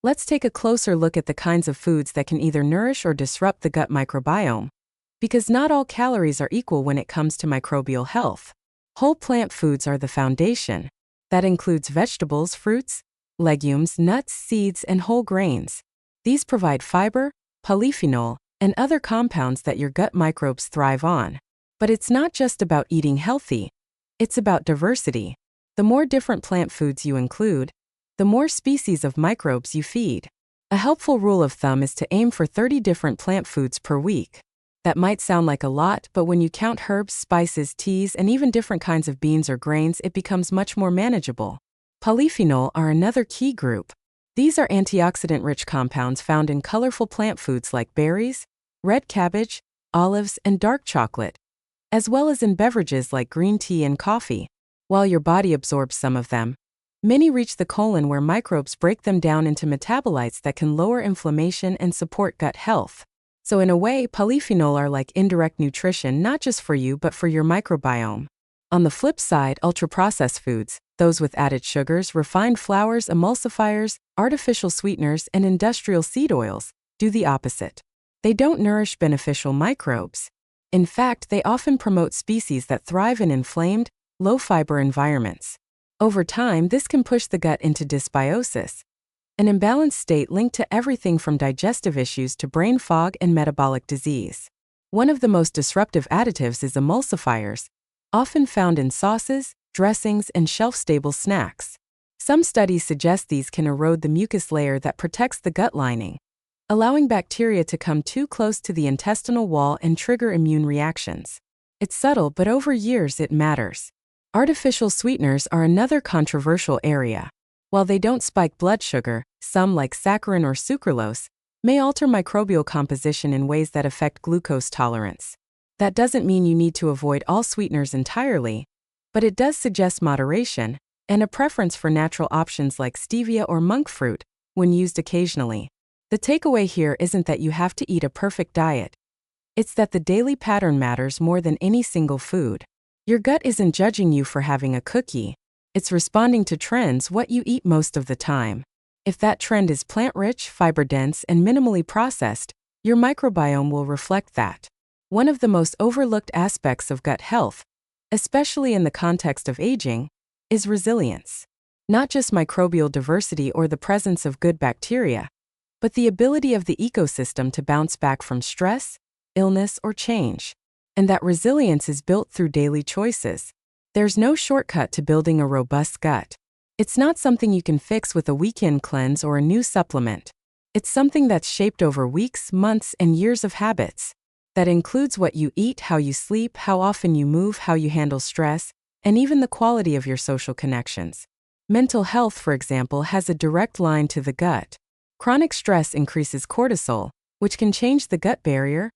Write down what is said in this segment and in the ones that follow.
Let's take a closer look at the kinds of foods that can either nourish or disrupt the gut microbiome. Because not all calories are equal when it comes to microbial health. Whole plant foods are the foundation. That includes vegetables, fruits, legumes, nuts, seeds, and whole grains. These provide fiber, polyphenol, and other compounds that your gut microbes thrive on. But it's not just about eating healthy. It's about diversity. The more different plant foods you include, the more species of microbes you feed. A helpful rule of thumb is to aim for 30 different plant foods per week. That might sound like a lot, but when you count herbs, spices, teas, and even different kinds of beans or grains, it becomes much more manageable. Polyphenol are another key group. These are antioxidant-rich compounds found in colorful plant foods like berries, red cabbage, olives, and dark chocolate, as well as in beverages like green tea and coffee. While your body absorbs some of them, many reach the colon where microbes break them down into metabolites that can lower inflammation and support gut health. So in a way, polyphenol are like indirect nutrition not just for you but for your microbiome. On the flip side, ultra-processed foods, those with added sugars, refined flours, emulsifiers, artificial sweeteners, and industrial seed oils, do the opposite. They don't nourish beneficial microbes. In fact, they often promote species that thrive in inflamed, low-fiber environments. Over time, this can push the gut into dysbiosis, an imbalanced state linked to everything from digestive issues to brain fog and metabolic disease. One of the most disruptive additives is emulsifiers, often found in sauces, dressings, and shelf-stable snacks. Some studies suggest these can erode the mucus layer that protects the gut lining, allowing bacteria to come too close to the intestinal wall and trigger immune reactions. It's subtle, but over years it matters. Artificial sweeteners are another controversial area. While they don't spike blood sugar, some like saccharin or sucralose may alter microbial composition in ways that affect glucose tolerance. That doesn't mean you need to avoid all sweeteners entirely, but it does suggest moderation and a preference for natural options like stevia or monk fruit when used occasionally. The takeaway here isn't that you have to eat a perfect diet. It's that the daily pattern matters more than any single food. Your gut isn't judging you for having a cookie. It's responding to trends, what you eat most of the time. If that trend is plant-rich, fiber-dense, and minimally processed, your microbiome will reflect that. One of the most overlooked aspects of gut health, especially in the context of aging, is resilience. Not just microbial diversity or the presence of good bacteria, but the ability of the ecosystem to bounce back from stress, illness, or change. And that resilience is built through daily choices. There's no shortcut to building a robust gut. It's not something you can fix with a weekend cleanse or a new supplement. It's something that's shaped over weeks, months, and years of habits. That includes what you eat, how you sleep, how often you move, how you handle stress, and even the quality of your social connections. Mental health, for example, has a direct line to the gut. Chronic stress increases cortisol, which can change the gut barrier,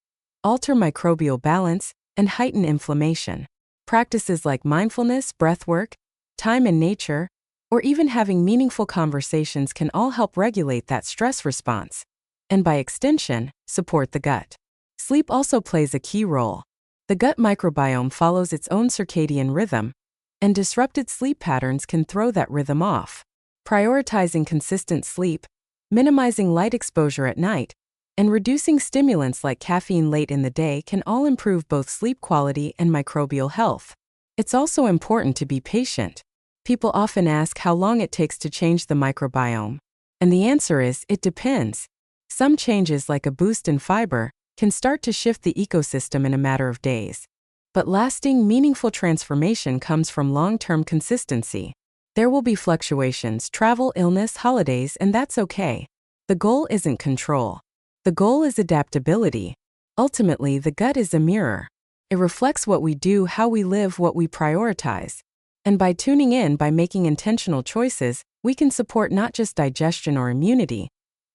alter microbial balance, and heighten inflammation. Practices like mindfulness, breathwork, time in nature, or even having meaningful conversations can all help regulate that stress response, and by extension, support the gut. Sleep also plays a key role. The gut microbiome follows its own circadian rhythm, and disrupted sleep patterns can throw that rhythm off. Prioritizing consistent sleep, minimizing light exposure at night, and reducing stimulants like caffeine late in the day can all improve both sleep quality and microbial health. It's also important to be patient. People often ask how long it takes to change the microbiome. And the answer is, it depends. Some changes, like a boost in fiber, can start to shift the ecosystem in a matter of days. But lasting, meaningful transformation comes from long-term consistency. There will be fluctuations, travel, illness, holidays, and that's okay. The goal isn't control. The goal is adaptability. Ultimately, the gut is a mirror. It reflects what we do, how we live, what we prioritize. And by tuning in, by making intentional choices, we can support not just digestion or immunity,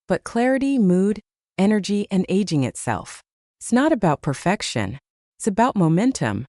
but clarity, mood, energy, and aging itself. It's not about perfection. It's about momentum.